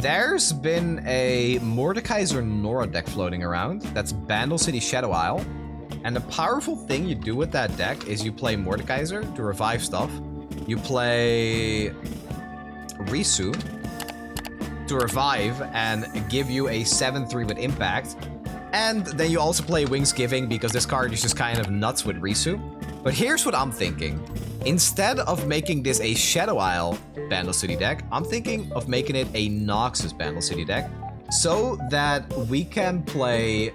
There's been a Mordekaiser Nora deck floating around. That's Bandle City Shadow Isle. And the powerful thing you do with that deck is you play Mordekaiser to revive stuff. You play Rissu to revive and give you a 7-3 with impact. And then you also play Wingsgiving because this card is just kind of nuts with Rissu. But here's what I'm thinking. Instead of making this a Shadow Isle Bandle City deck, I'm thinking of making it a Noxus Bandle City deck so that we can play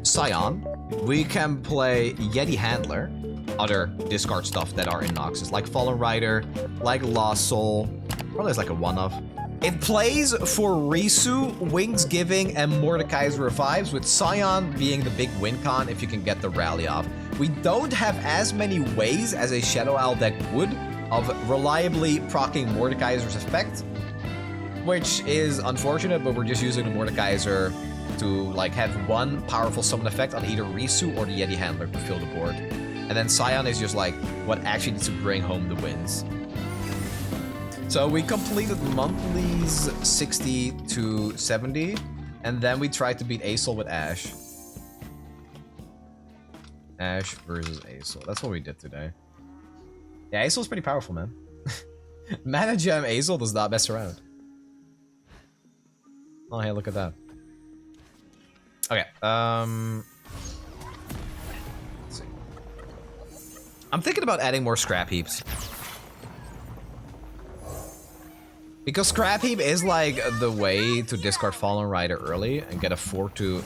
Sion, we can play Yeti Handler, other discard stuff that are in Noxus, like Fallen Rider, like Lost Soul, probably as like a one-off. It plays for Rissu, Wingsgiving, and Mordekaiser revives, with Sion being the big win con if you can get the rally off. We don't have as many ways as a Shadow Isle deck would of reliably proccing Mordekaiser's effect, which is unfortunate, but we're just using the Mordekaiser to like have one powerful summon effect on either Rissu or the Yeti Handler to fill the board. And then Sion is just like what actually needs to bring home the wins. So we completed monthlies 60 to 70, and then we tried to beat Asol with Ash. Ash versus Asol. That's what we did today. Yeah, Asol's pretty powerful, man. Mana Gem Asol does not mess around. Oh, hey, look at that. Okay, let's see. I'm thinking about adding more scrap heaps. Because Scrap Heap is like the way to discard Fallen Rider early and get a 4-2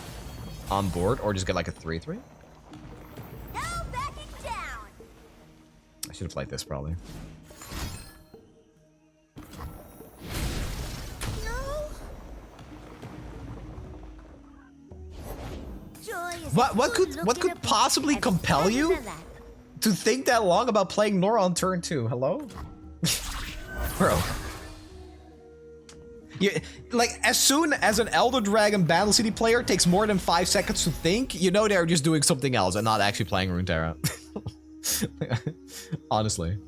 on board, or just get like a 3-3. I should have played this probably. What could possibly compel you to think that long about playing Nora on turn 2? Hello? Bro. Like, as soon as an Elder Dragon Bandle City player takes more than 5 seconds to think, you know they're just doing something else and not actually playing Runeterra. Honestly.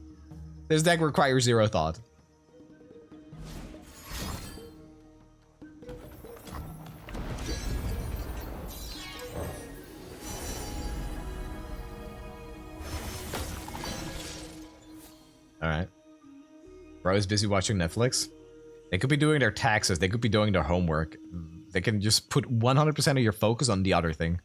This deck requires zero thought. Alright. Bro is busy watching Netflix. They could be doing their taxes. They could be doing their homework. They can just put 100% of your focus on the other thing.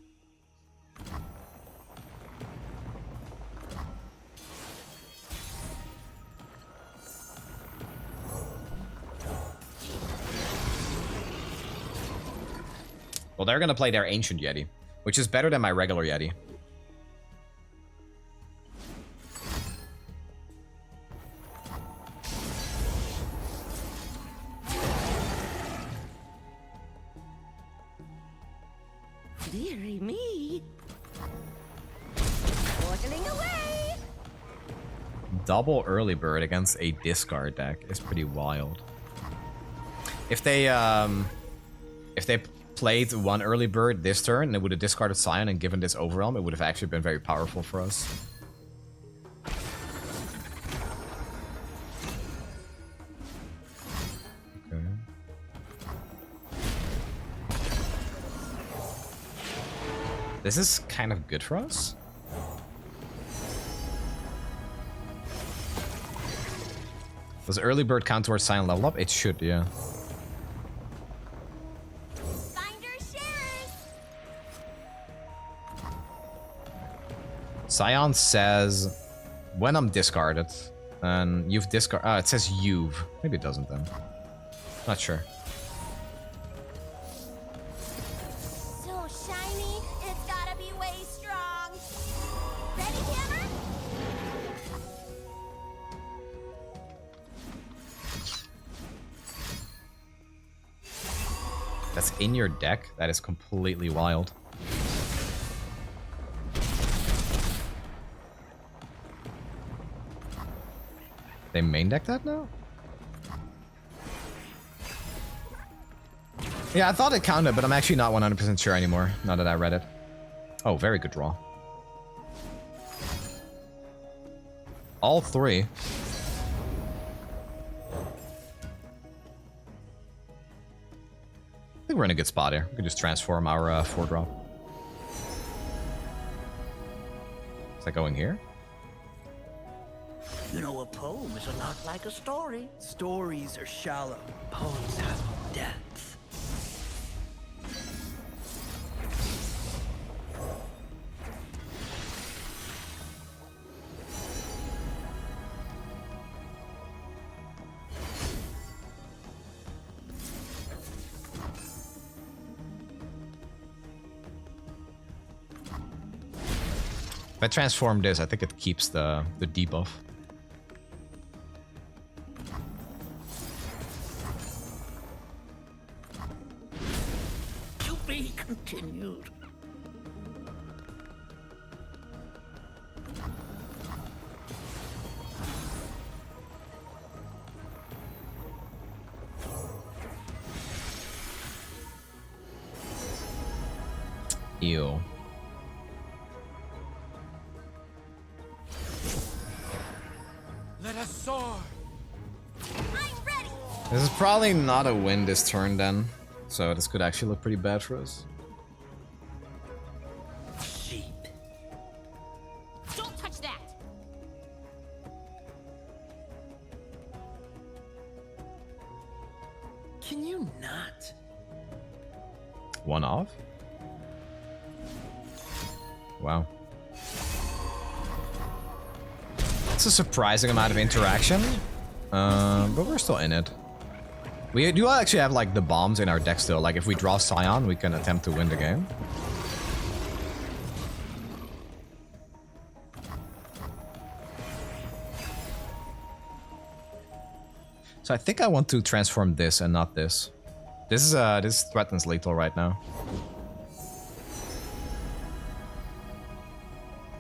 Well, they're gonna play their Ancient Yeti, which is better than my regular Yeti. Dearie me. Waddling away. Double early bird against a discard deck is pretty wild. If they played one early bird this turn and it would have discarded Sion and given this Overwhelm, it would have actually been very powerful for us. Okay. This is kind of good for us. Does early bird count towards Sion level up? It should, yeah. Sion says, when I'm discarded, and you've discarded... it says you've. Maybe it doesn't then. Not sure. So shiny, it's gotta be way strong. Ready, Hammer? That's in your deck? That is completely wild. They main deck that now? Yeah, I thought it counted, but I'm actually not 100% sure anymore, now that I read it. Oh, very good draw. All three. think we're in a good spot here. We can just transform our 4-drop. Is that going here? You know, a poem is a lot like a story. Stories are shallow. Poems have depth. If I transform this, I think it keeps the debuff. To be continued. Ew. Let us soar. I'm ready. This is probably not a win this turn then. So this could actually look pretty bad for us. Sheep. Don't touch that. Can you not? One off? Wow. It's a surprising amount of interaction. But we're still in it. We do actually have like the bombs in our deck still. Like if we draw Sion, we can attempt to win the game. So I think I want to transform this and not this. This threatens lethal right now.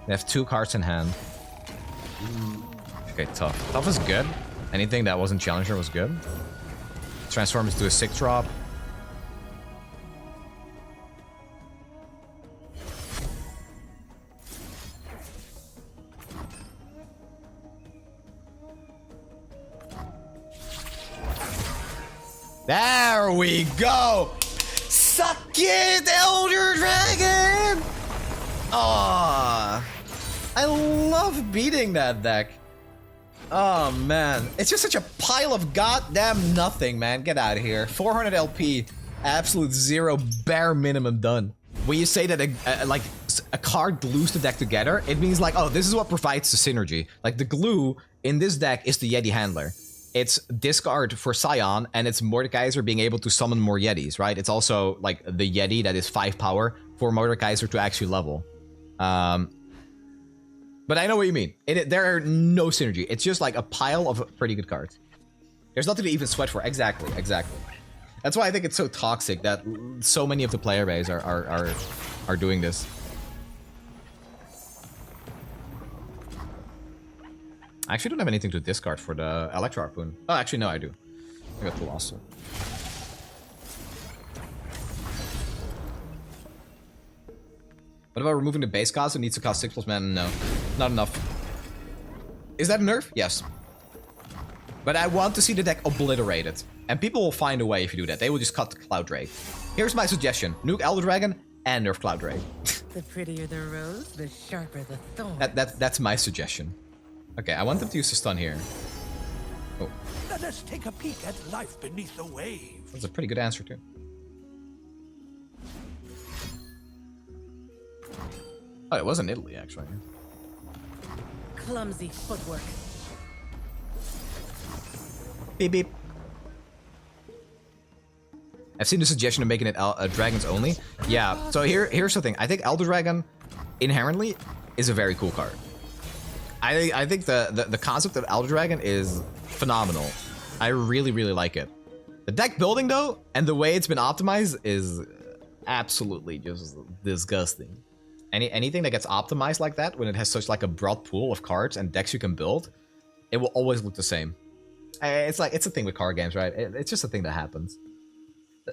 They have 2 cards in hand. Okay, tough. Tough is good. Anything that wasn't Challenger was good. Transforms to a 6-drop. There we go! Suck it, Elder Dragon! Ah, I love beating that deck. Oh man, it's just such a pile of goddamn nothing, man. Get out of here. 400 LP, absolute 0, bare minimum done. When you say that a card glues the deck together, it means like, oh, this is what provides the synergy. Like the glue in this deck is the Yeti handler. It's discard for Sion, and it's Mordekaiser being able to summon more Yetis, right? It's also like the Yeti that is 5 power for Mordekaiser to actually level. But I know what you mean. There are no synergy. It's just like a pile of pretty good cards. There's nothing to even sweat for. Exactly, exactly. That's why I think it's so toxic that so many of the player base are doing this. I actually don't have anything to discard for the Electro Harpoon. Oh, actually, no, I do. I got the loss. What about removing the base cost? It needs to cost 6+ mana? No, not enough. Is that a nerf? Yes. But I want to see the deck obliterated. And people will find a way if you do that. They will just cut the Cloud Drake. Here's my suggestion. Nuke Elder Dragon and nerf Cloud Drake. The prettier the rose, the sharper the thorn. That's my suggestion. Okay, I want them to use the stun here. Oh. Let us take a peek at life beneath the waves. That's a pretty good answer too. Oh, it was in Italy, actually. Clumsy footwork. Beep, beep. I've seen the suggestion of making it dragons only. Yeah, so here's the thing. I think Elder Dragon, inherently, is a very cool card. I think the concept of Elder Dragon is phenomenal. I really, really like it. The deck building, though, and the way it's been optimized is absolutely just disgusting. Anything that gets optimized like that, when it has such like a broad pool of cards and decks you can build, it will always look the same. It's like, it's a thing with card games, right? It's just a thing that happens.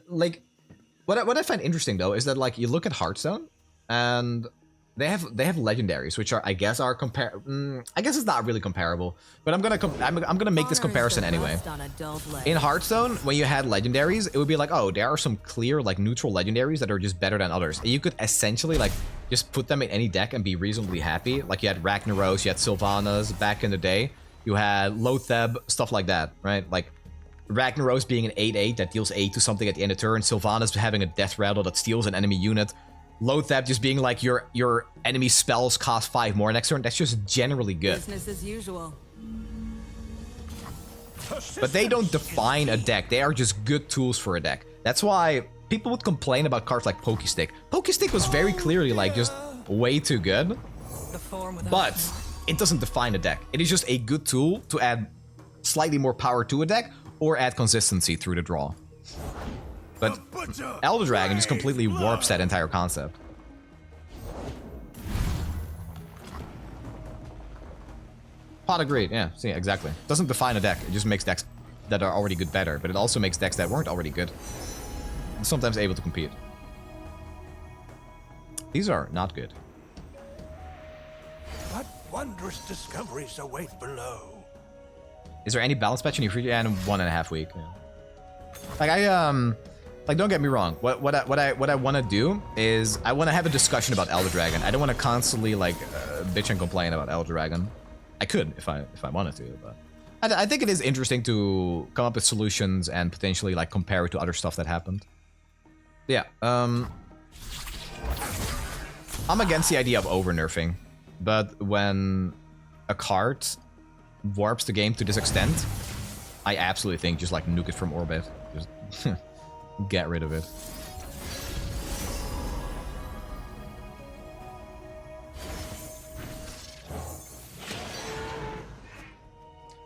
Like, what I find interesting though is that like you look at Hearthstone, and They have legendaries, which are I guess are I guess it's not really comparable, but I'm gonna make this comparison anyway. In Hearthstone, when you had legendaries, it would be like, oh, there are some clear like neutral legendaries that are just better than others. And you could essentially like just put them in any deck and be reasonably happy. Like you had Ragnaros, you had Sylvanas back in the day. You had Lotheb, stuff like that, right? Like Ragnaros being an 8/8 that deals 8 to something at the end of turn. Sylvanas having a death rattle that steals an enemy unit. Lotheb just being like your enemy spells cost 5 more next turn. That's just generally good. Business as usual. But they don't define a deck. They are just good tools for a deck. That's why people would complain about cards like Pokestick. Pokestick was very clearly like just way too good. But it doesn't define a deck. It is just a good tool to add slightly more power to a deck or add consistency through the draw. But Elder Dragon just completely warps that entire concept. Pot agreed, yeah, see, exactly. Doesn't define a deck, it just makes decks that are already good better, but it also makes decks that weren't already good sometimes able to compete. These are not good. What wondrous discoveries await below? Is there any balance patch in your free? Yeah, in 1.5 weeks. Yeah. Like don't get me wrong. What I want to do is I want to have a discussion about Elder Dragon. I don't want to constantly like bitch and complain about Elder Dragon. I could if I wanted to, but I think it is interesting to come up with solutions and potentially like compare it to other stuff that happened. Yeah. I'm against the idea of over nerfing, but when a card warps the game to this extent, I absolutely think just like nuke it from orbit. Just get rid of it.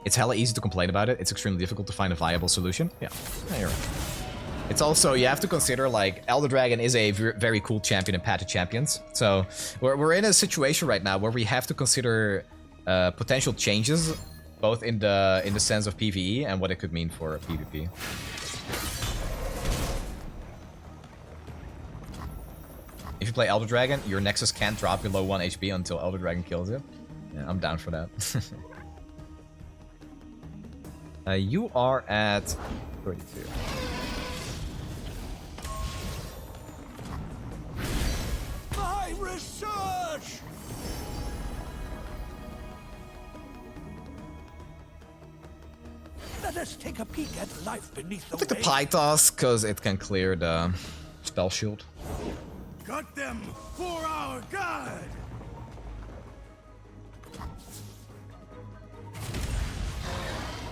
It's hella easy to complain about it. It's extremely difficult to find a viable solution. Yeah, you're right. It's also, you have to consider, like, Elder Dragon is a very cool champion in Path to Champions. So, we're in a situation right now where we have to consider potential changes, both in the sense of PvE and what it could mean for PvP. If you play Elder Dragon, your Nexus can't drop below 1 HP until Elder Dragon kills you. Yeah, I'm down for that. You are at 32. My research! Let us take a peek at life beneath the I'll take the waves. Pythos, because it can clear the spell shield. Got them for our god!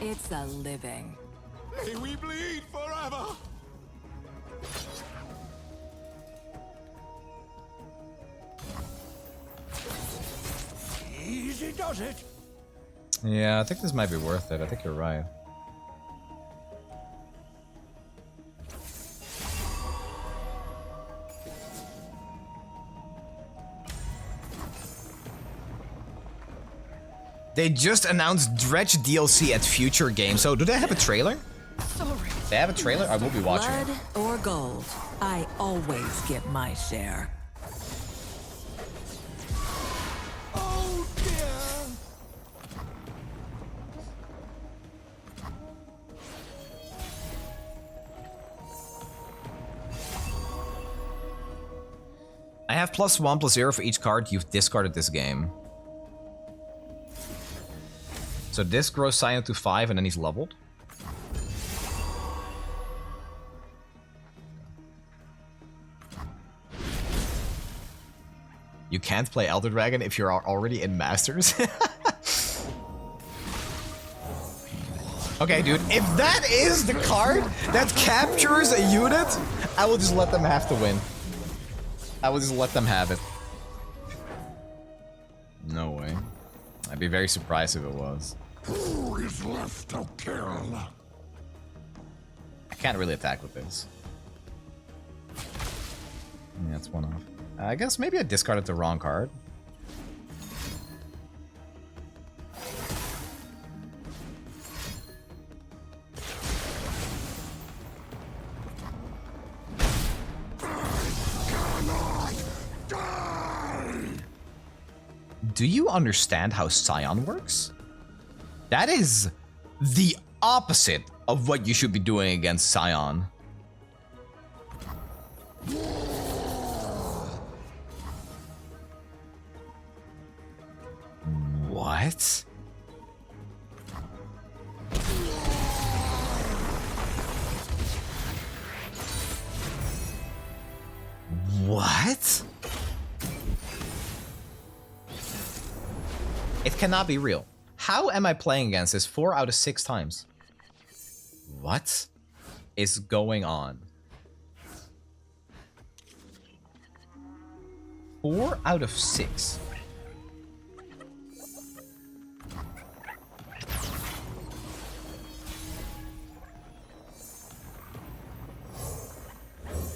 It's a living. May we bleed forever! Easy does it! Yeah, I think this might be worth it. I think you're right. They just announced Dredge DLC at Future Games. So, do they have a trailer? Sorry. They have a trailer? I will be watching it. Blood or gold, I always get my share. Oh dear! I have +1/+0 for each card you've discarded this game. So this grows Sion to 5 and then he's leveled. You can't play Elder Dragon if you're already in Masters. Okay, dude, if that is the card that captures a unit, I will just let them have to win. I will just let them have it. No way. I'd be very surprised if it was. Who is left to kill? I can't really attack with this. Yeah, it's one off. I guess maybe I discarded the wrong card. do you understand how Sion works? That is the opposite of what you should be doing against Sion. What? What? It cannot be real. How am I playing against this 4 out of 6 times? What is going on? 4 out of 6.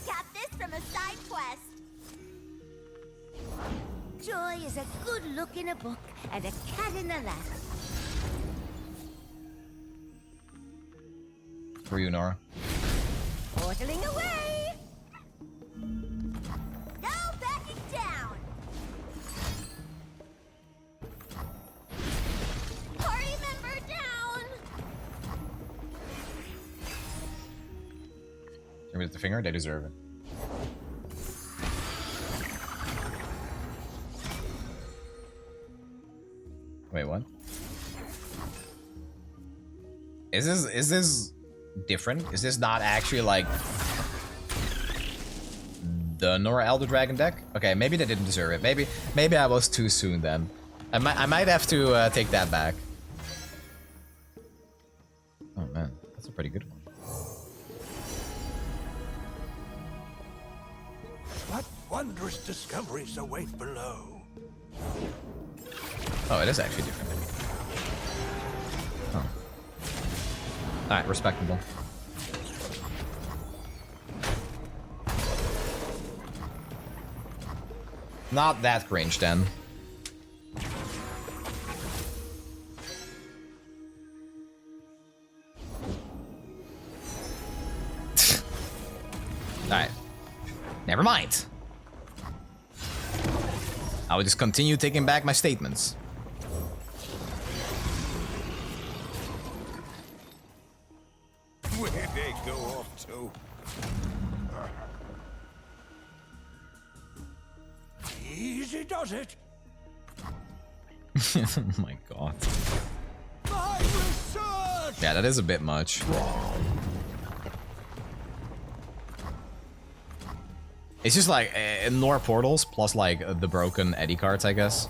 Got this from a side quest. Joy is a good look in a book and a cat in the lap. For you, Nora. Portaling away. No backing down. Party member down. Give me the finger, they deserve it. Wait, what? Is this different? Is this not actually like the Nora Elder Dragon deck? Okay, maybe they didn't deserve it. Maybe I was too soon then. I might have to take that back. Oh man, that's a pretty good one. What wondrous discoveries await below? Oh, it is actually different. Oh. Alright, respectable. Not that cringe then. Alright. Never mind. I will just continue taking back my statements. Where'd they go off to? Easy does it. Oh my god. My research! Yeah, that is a bit much. It's just like Nora portals plus like the broken Eddy cards, I guess.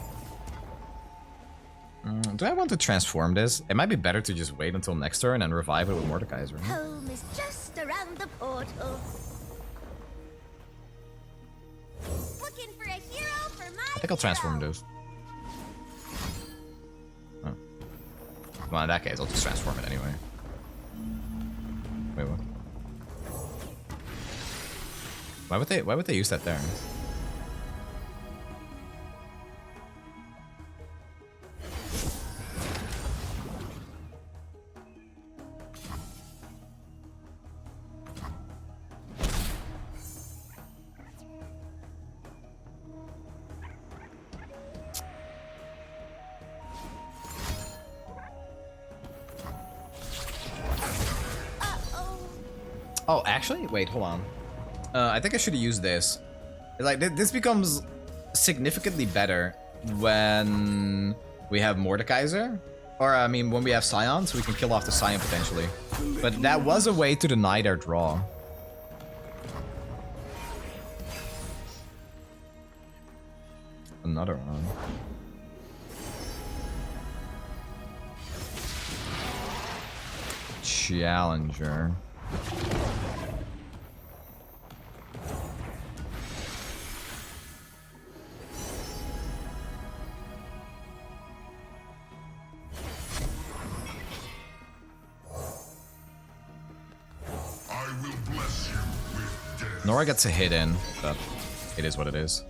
Do I want to transform this? It might be better to just wait until next turn and revive it with Mordekaiser. Home is just around the portal. Looking for a hero for my I think I'll transform this. Oh. Well, in that case, I'll just transform it anyway. Wait, what? Why would they use that there? Oh, actually? Wait, hold on. I think I should have used this. Like, this becomes significantly better when we have Mordekaiser. Or, I mean, when we have Sion, so we can kill off the Sion potentially. But that was a way to deny their draw. Another one. Challenger. Nora gets a hit in, but it is what it is.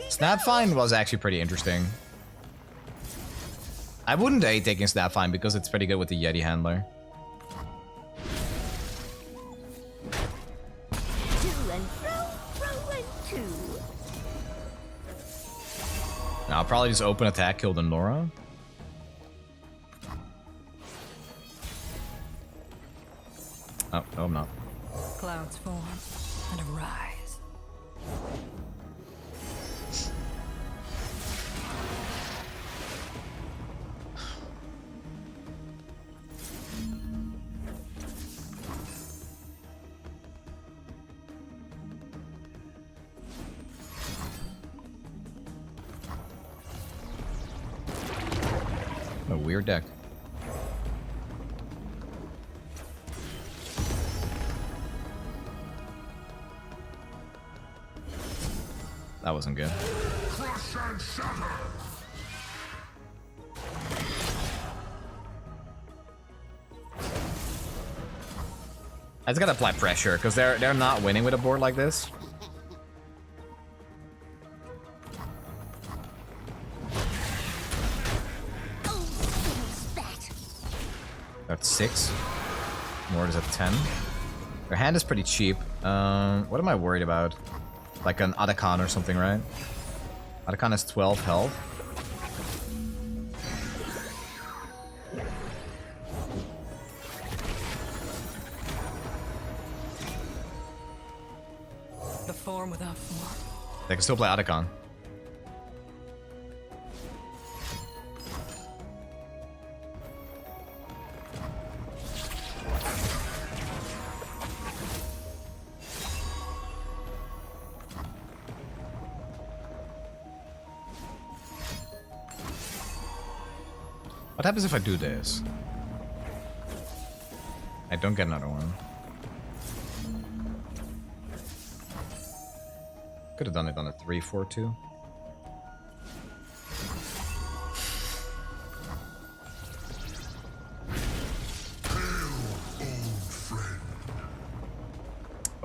Snapvine was actually pretty interesting. I wouldn't hate taking Snapvine because it's pretty good with the Yeti handler. To and fro, fro and to. I'll probably just open attack, kill the Nora. Oh, no, I'm not. Clouds form and arise. A weird deck. That wasn't good. Crush and shatter. I just gotta apply pressure because they're not winning with a board like this. That's 6. Mord is at 10. Their hand is pretty cheap. What am I worried about? Like an Adakan or something, right? Adakan has 12 health. The form without form. They can still play Adakan. What happens if I do this? I don't get another one. Could have done it on a 3-4-2.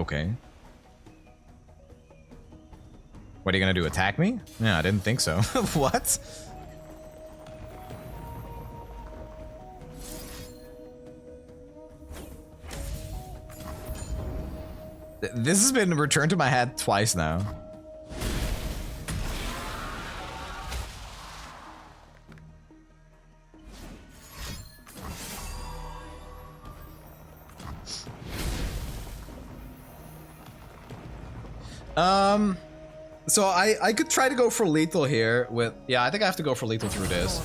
Okay. What are you gonna do? Attack me? Yeah, I didn't think so. What? This has been returned to my head twice now. So I could try to go for lethal here with... Yeah, I think I have to go for lethal through this.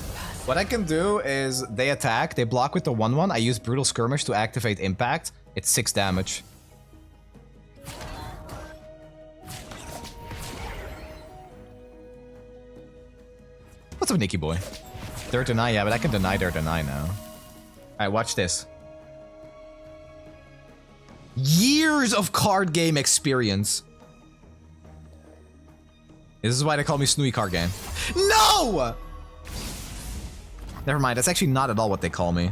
What I can do is they attack, they block with the 1/1. I use Brutal Skirmish to activate Impact. It's 6 damage. What's up, Nicky boy? They're deny, yeah, but I can deny their deny now. Alright, watch this. Years of card game experience. This is why they call me Snnuy card game. No! Never mind, that's actually not at all what they call me.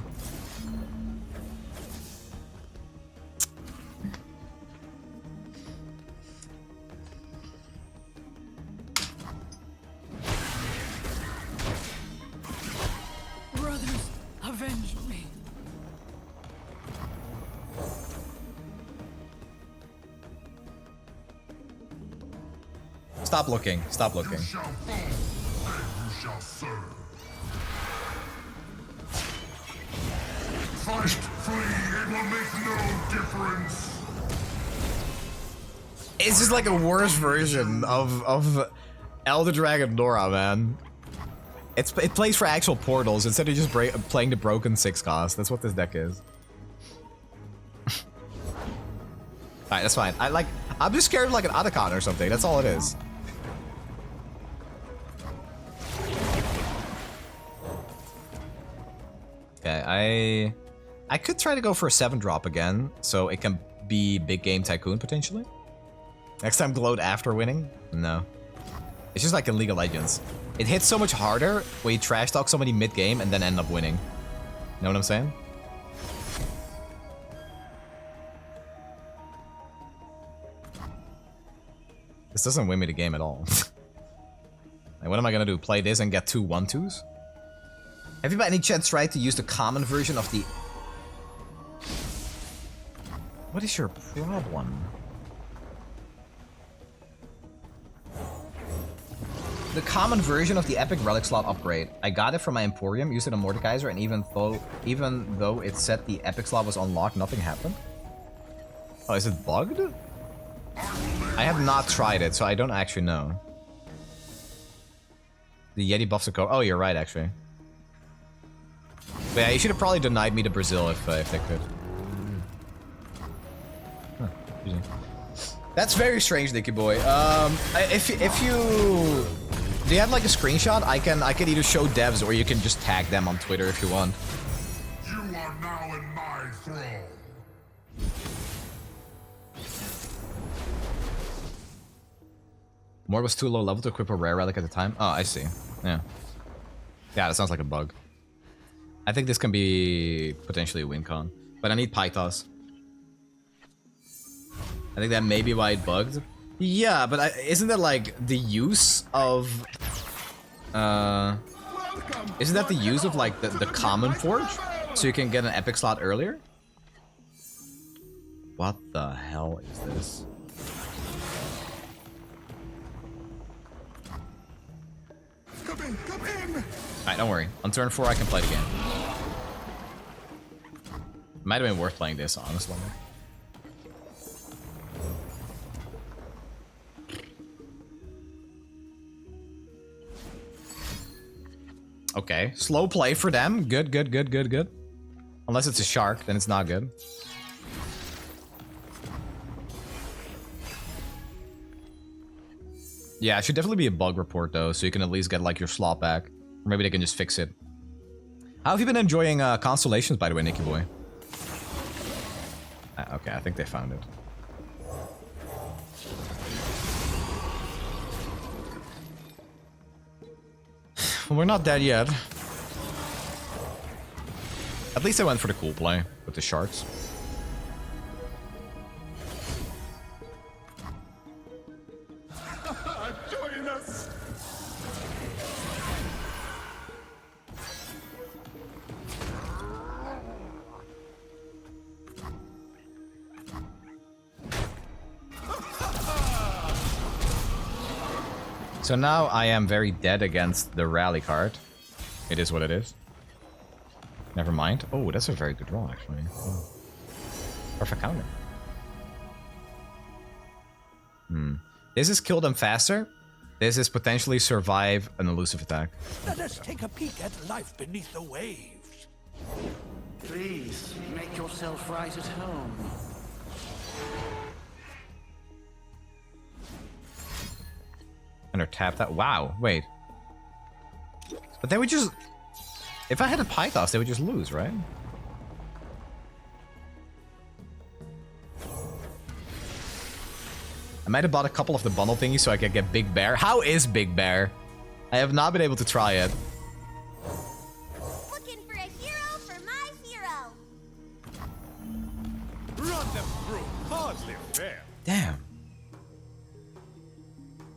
Brothers, avenge me. Stop looking. Stop looking. You shall fall, and you shall serve. Fight, flee, it will make no difference. It's just like a worse version of Elder Dragon Nora, man. It plays for actual portals instead of just playing the broken 6 cost. That's what this deck is. Alright, that's fine. I'm just scared of like an Adakan or something. That's all it is. Okay, I could try to go for a 7-drop again, so it can be big game Tycoon potentially. Next time glowed after winning? No. It's just like in League of Legends. It hits so much harder when you trash talk somebody mid-game and then end up winning. You know what I'm saying? This doesn't win me the game at all. Like, what am I gonna do? Play this and get 2 1-2s? Have you by any chance tried to use the common version of the... What is your problem? the common version of the epic relic slot upgrade. I got it from my Emporium, used it on Mordekaiser, and even though it said the epic slot was unlocked, nothing happened. Oh, is it bugged? I have not tried it, so I don't actually know. The Yeti buffs a code. Oh, you're right, actually. But yeah, you should have probably denied me to Brazil if they could. Huh, that's very strange, Nicky boy. If you do you have like a screenshot? I can either show devs or you can just tag them on Twitter if you want. You are now in my thrall. Mord was too low level to equip a rare relic at the time. Oh, I see. Yeah. Yeah, that sounds like a bug. I think this can be potentially a win con, but I need Pythos. I think that may be why it bugged. Yeah, but isn't that like the use of... isn't that the use of like the common forge? So you can get an epic slot earlier? What the hell is this? Come in! Alright, don't worry. On turn 4 I can play the game. Might have been worth playing this, honestly. Okay, slow play for them. Good. Unless it's a shark, then it's not good. Yeah, it should definitely be a bug report though, so you can at least get like your slot back. Or maybe they can just fix it. How have you been enjoying Constellations, by the way, Nicky boy? Okay, I think they found it. We're not dead yet. At least I went for the cool play with the sharks. Join us! So now I am very dead against the rally card. It is what it is. Never mind. Oh, that's a very good roll, actually. Oh. Perfect counter. This is kill them faster. This is potentially survive an elusive attack. Let us take a peek at life beneath the waves. Please, make yourself right at home. Under tap that. Wow, wait. But they would just... If I had a Pythos, they would just lose, right? I might have bought a couple of the bundle thingies so I could get Big Bear. How is Big Bear? I have not been able to try it. Looking for a hero for my hero. Run them through. Hardly fair. Damn.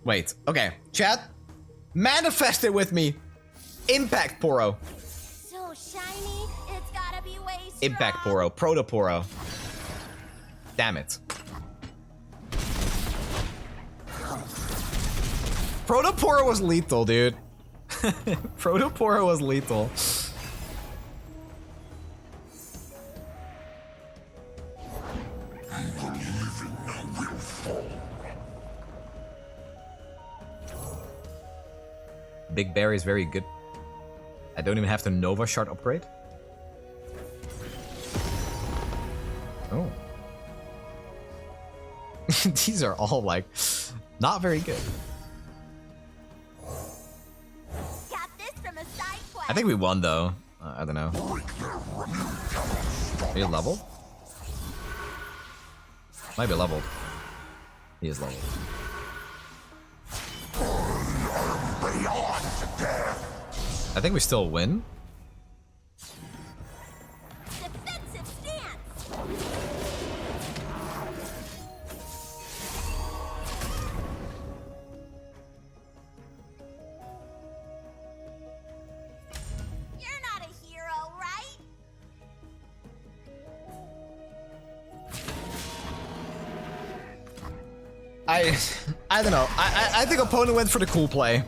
Wait, okay. Chat, manifest it with me. Impact Poro. So shiny, it's gotta be way strong. Impact Poro. Proto Poro. Damn it. Proto Poro was lethal, dude. Proto Poro was lethal. Big Bear is very good. I don't even have the Nova Shard upgrade. Oh. These are all like not very good. Got this from a side quest. I think we won though. I don't know. Are you leveled? Might be leveled. He is leveled. I think we still win. Defensive stance. You're not a hero, right? I don't know. I think opponent went for the cool play.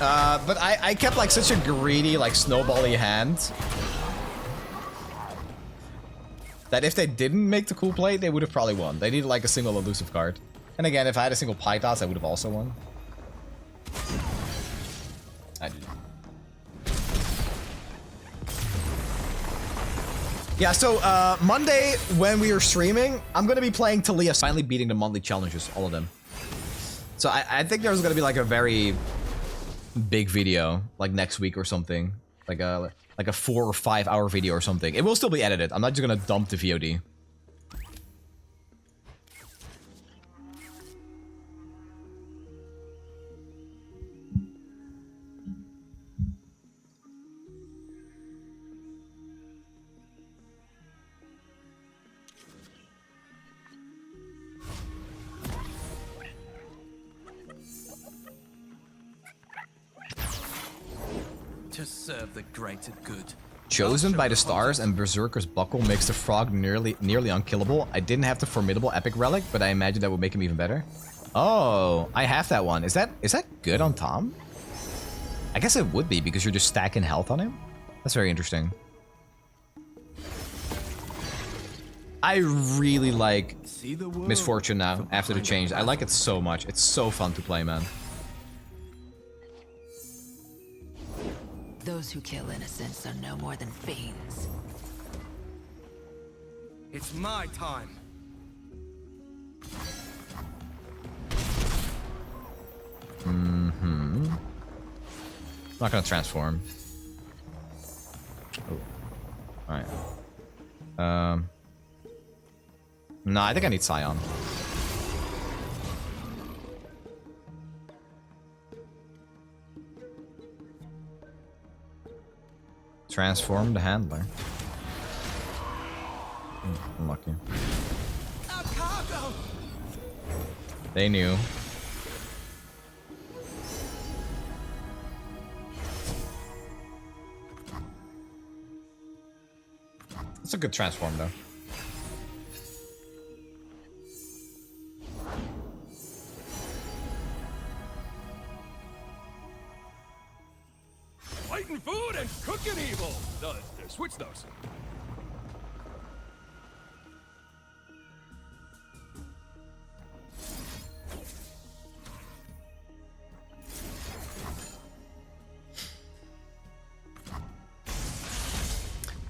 But I kept like such a greedy, like snowbally hand that if they didn't make the cool play, they would have probably won. They needed like a single elusive card. And again, if I had a single pie toss, I would have also won. I did. Yeah, so Monday when we are streaming, I'm gonna be playing Talia, finally beating the monthly challenges, all of them. So I think there's gonna be like a very big video, like next week or something, like a 4 or 5 hour video or something. It will still be edited. I'm not just gonna dump the VOD. To serve the greater good. Chosen by the stars and Berserker's Buckle makes the frog nearly unkillable. I didn't have the formidable epic relic, but I imagine that would make him even better. Oh, I have that one. Is that good on Tom? I guess it would be because you're just stacking health on him. That's very interesting. I really like Misfortune now after the change. I like it so much. It's so fun to play, man. Those who kill innocents are no more than fiends. It's my time. Mm-hmm. Not gonna transform. Oh. Alright. No, I think I need Sion. Transform the handler. Unlucky. They knew. It's a good transform though. Fighting food and cooking evil. Switch those.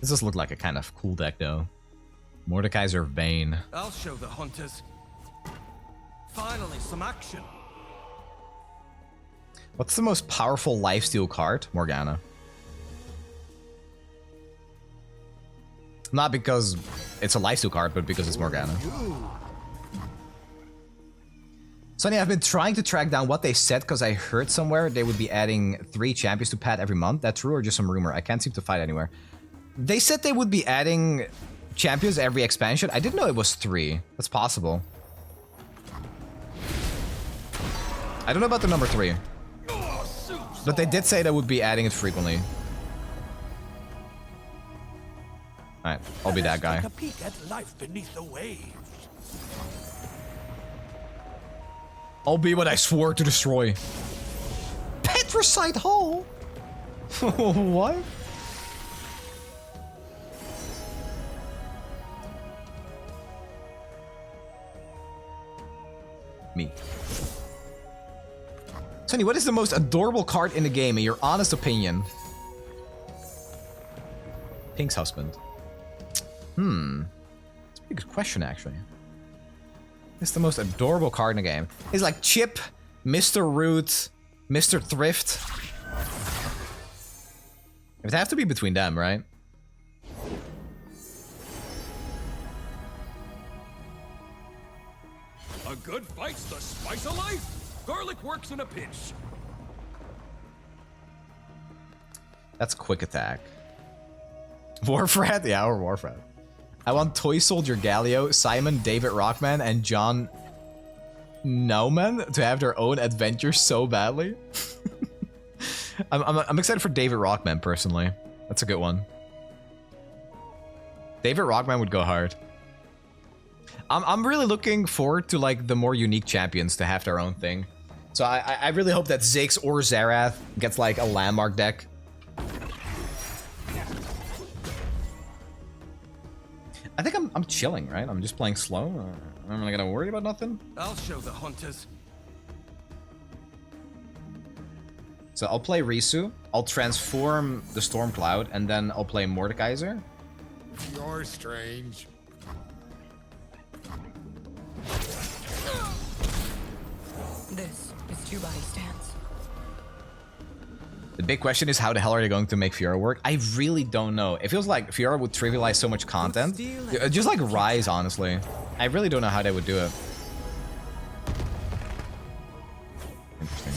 This does look like a kind of cool deck though. Mordekaiser Vayne. I'll show the hunters. Finally, some action. What's the most powerful lifesteal card? Morgana. Not because it's a lifesteal card, but because it's Morgana. Sonny, I've been trying to track down what they said because I heard somewhere they would be adding 3 champions to pad every month. That's true or just some rumor? I can't seem to find anywhere. They said they would be adding champions every expansion. I didn't know it was 3. That's possible. I don't know about the number 3. But they did say they would be adding it frequently. Alright, I'll be that guy. Take a peek at life beneath the waves. I'll be what I swore to destroy. Petricite Hall? What? Me. Sonny, what is the most adorable card in the game, in your honest opinion? Pink's husband. It's a pretty good question, actually. It's the most adorable card in the game. It's like Chip, Mr. Root, Mr. Thrift. It would have to be between them, right? A good fight's the spice of life. Garlic works in a pinch. That's quick attack. Warfrat? Yeah, or Warfrat. I want Toy Soldier Galio, Simon, David Rockman, and John Nauman to have their own adventure so badly. I'm excited for David Rockman, personally. That's a good one. David Rockman would go hard. I'm really looking forward to like the more unique champions to have their own thing. So I really hope that Ziggs or Xerath gets like a landmark deck. I think I'm chilling, right? I'm just playing slow. I'm not gonna worry about nothing. I'll show the hunters. So I'll play Rissu. I'll transform the Storm Cloud, and then I'll play Mordekaiser. You're strange. This is 2 body stance. The big question is, how the hell are they going to make Fiora work? I really don't know. It feels like Fiora would trivialize so much content. Just like Rise, honestly. I really don't know how they would do it. Interesting.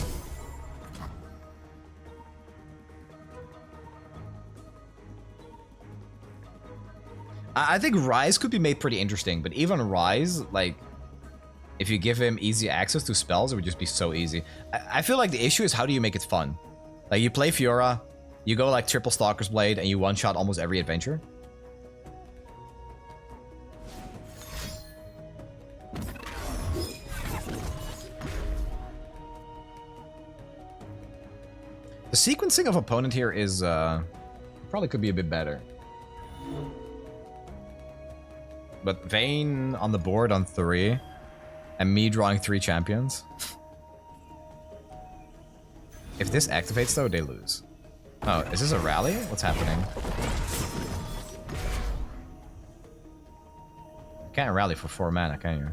I think Rise could be made pretty interesting, but even Rise, like, if you give him easy access to spells, it would just be so easy. I feel like the issue is, how do you make it fun? Like, you play Fiora, you go like triple Stalker's Blade, and you one-shot almost every adventure. The sequencing of opponent here is, probably could be a bit better. But Vayne on the board on 3, and me drawing 3 champions. If this activates, though, they lose. Oh, is this a rally? What's happening? You can't rally for 4 mana, can you?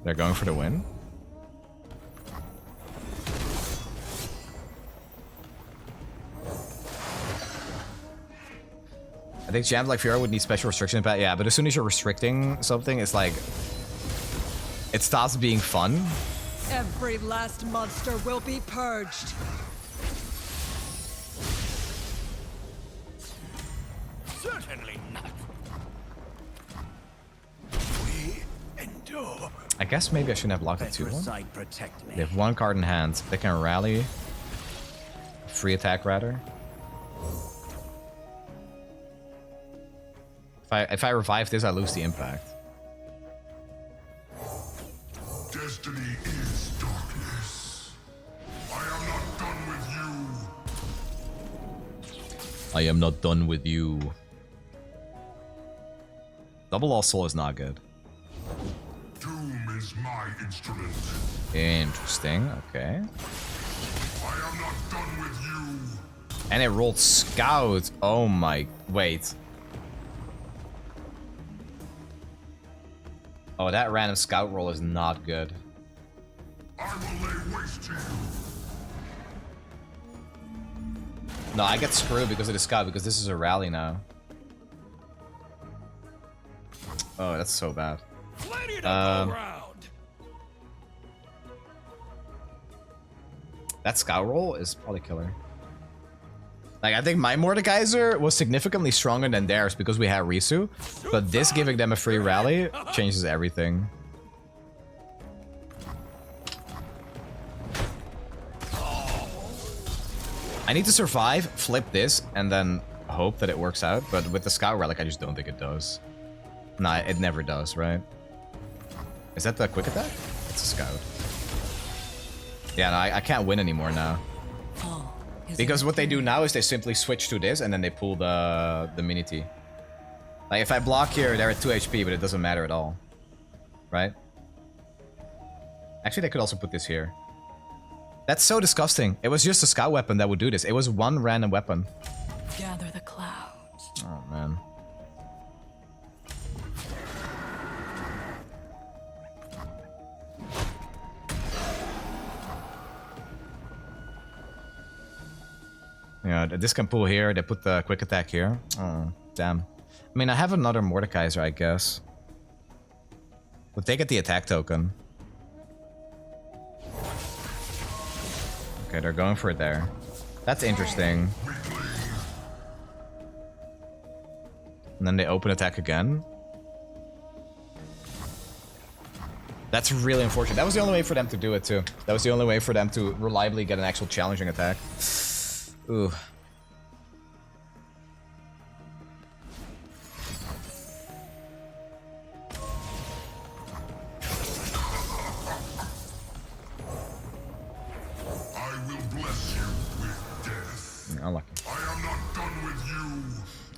They're going for the win? I think jams like Fiora would need special restrictions, but yeah, but as soon as you're restricting something, it's like... it stops being fun. Every last monster will be purged. Certainly not. We endure. I guess maybe I shouldn't have locked it too long. They have 1 card in hand. They can rally. Free attack, rather. If I revive this, I lose the impact. Destiny is darkness. I am not done with you. I am not done with you. Double All Soul is not good. Doom is my instrument. Interesting, okay. I am not done with you. And it rolled Scout. Oh my... wait. Oh, that random Scout roll is not good. I will lay waste to you. No, I get screwed because of the Scout, because this is a rally now. Oh, that's so bad. Plenty to go around. That Scout roll is probably killer. Like, I think my Mordekaiser was significantly stronger than theirs because we had Rissu, but this giving them a free rally changes everything. I need to survive, flip this, and then hope that it works out, but with the Scout Relic, I just don't think it does. Nah, it never does, right? Is that the quick attack? It's a Scout. Yeah, no, I can't win anymore now. Because what they do now is they simply switch to this and then they pull the mini T. Like, if I block here, they're at 2 HP, but it doesn't matter at all. Right? Actually, they could also put this here. That's so disgusting. It was just a Scout weapon that would do this. It was one random weapon. Gather the clouds. Oh, man. Yeah, this can pull here. They put the quick attack here. Oh, damn. I mean, I have another Mordekaiser, I guess. But they get the attack token. Okay, they're going for it there. That's interesting. And then they open attack again. That's really unfortunate. That was the only way for them to do it, too. That was the only way for them to reliably get an actual challenging attack. Ooh.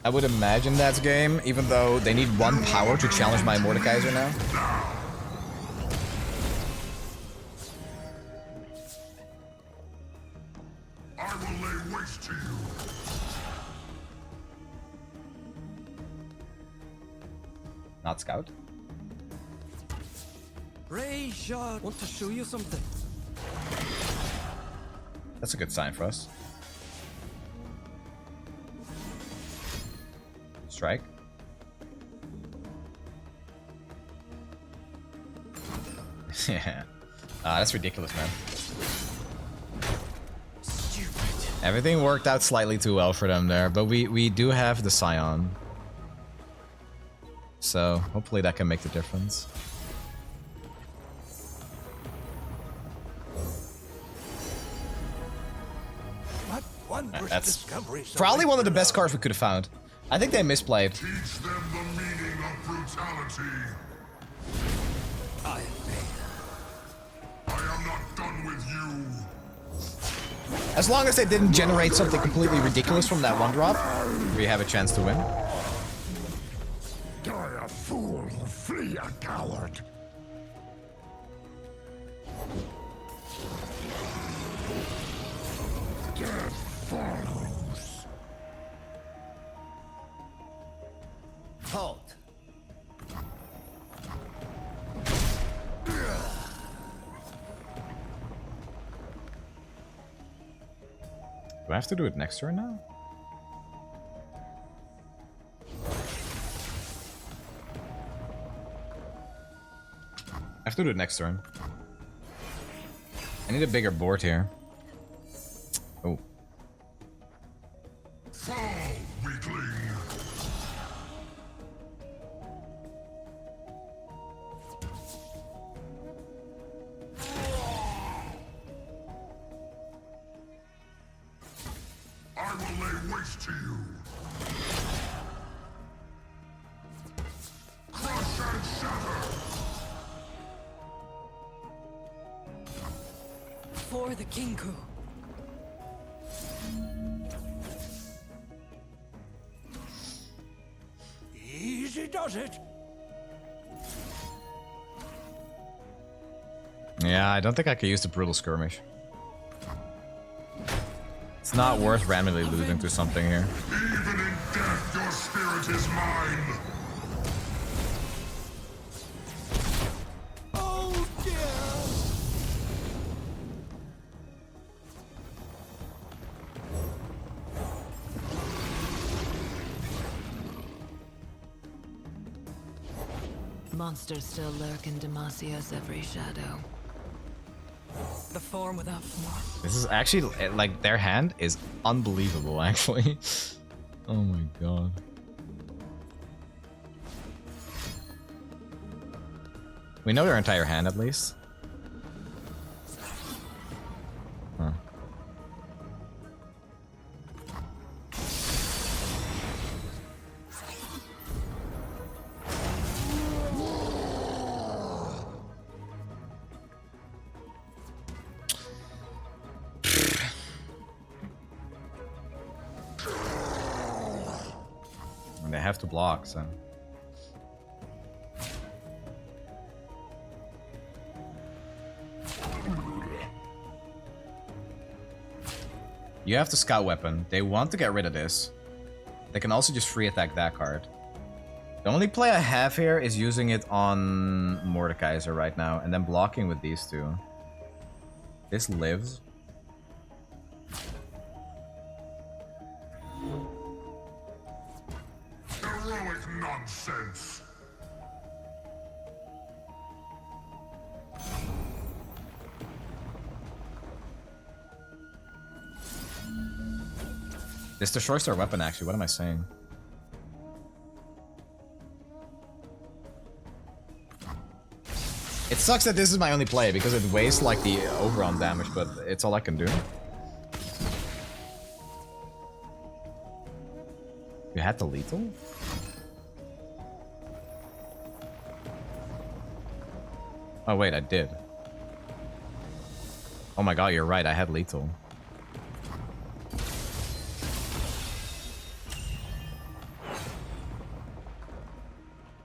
I would imagine that's game, even though they need 1 power to challenge my Mordekaiser now. I will lay waste to you. Not scout. Ray shot. Want to show you something? That's a good sign for us. Strike. Yeah. That's ridiculous, man. Stupid. Everything worked out slightly too well for them there, but we do have the Sion. So hopefully that can make the difference. What wondrous That's discoveries probably await one of the below. best cards we could have found. I think they misplayed. Teach them the meaning of brutality. I I am not done with you. As long as they didn't generate something completely ridiculous from that 1-drop, we have a chance to win. Die a fool, flee a coward. Death follows. Halt. Do I have to do it next turn now? I have to do it next turn. I need a bigger board here. Oh. Fall, weakling. I will lay waste to you. Crush and shatter. For the Kinku. Easy does it. Yeah, I don't think I could use the Brutal Skirmish. It's not worth randomly losing to something here. Even in death, your spirit is mine. Oh dear. Monsters still lurk in Demasia's every shadow. The form without form. This is actually, like, their hand is unbelievable, actually. Oh my god. We know their entire hand, at least. Huh. They have to block, so. You have the scout weapon. They want to get rid of this. They can also just free attack that card. The only play I have here is using it on Mordekaiser right now, and then blocking with these two. This lives. Heroic nonsense. This destroys their weapon, actually. What am I saying? It sucks that this is my only play, because it wastes, like, the overarm damage, but it's all I can do. You had the lethal? Oh, wait, I did. Oh my god, you're right, I had lethal.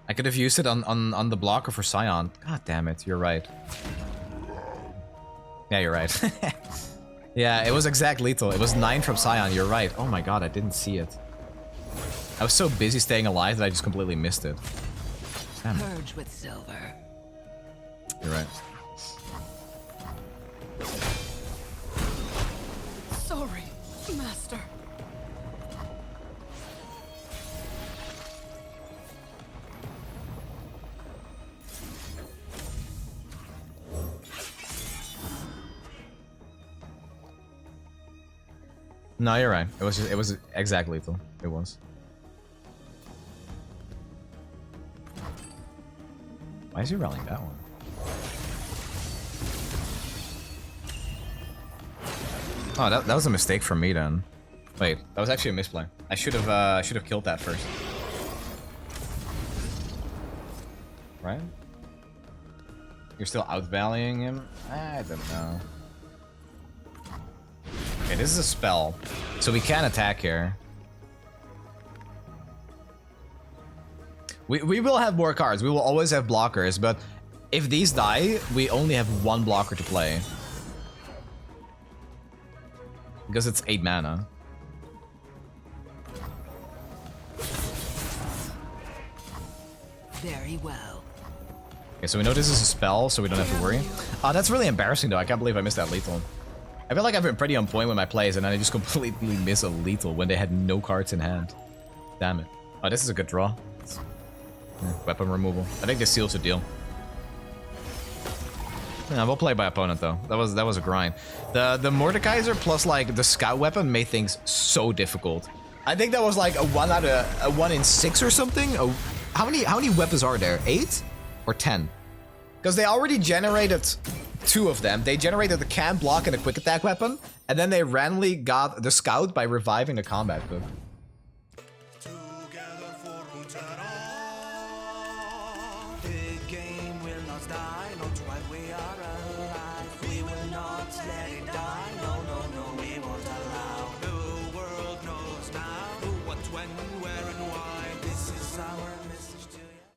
I could have used it on the blocker for Sion. God damn it, you're right. Yeah, you're right. Yeah, it was exact lethal. It was 9 from Sion, you're right. Oh my god, I didn't see it. I was so busy staying alive that I just completely missed it. Damn. Purge with silver. You're right. Sorry, master. No, you're right. It was exact lethal. It was. Why is he rallying that one? Oh, that was a mistake from me then. Wait, that was actually a misplay. I should have killed that first. Right? You're still out-valuing him? I don't know. Okay, this is a spell, so we can attack here. We will have more cards. We will always have blockers, but if these die, we only have one blocker to play. Because it's 8 mana. Very well. Okay, so we know this is a spell, so we don't have to worry. Oh, that's really embarrassing though. I can't believe I missed that lethal. I feel like I've been pretty on point with my plays, and then I just completely miss a lethal when they had no cards in hand. Damn it. Oh, this is a good draw. Yeah, weapon removal. I think this seals the deal. Yeah, we'll play by opponent though. That was a grind. The Mordekaiser plus like the scout weapon made things so difficult. I think that was like a 1 in 6 or something. Oh, how many weapons are there? 8 or 10? Because they already generated 2 of them. They generated the can block and a quick attack weapon, and then they randomly got the scout by reviving the combat book. Together for Runeterra. The game will not die, not while we are alive. We will not let it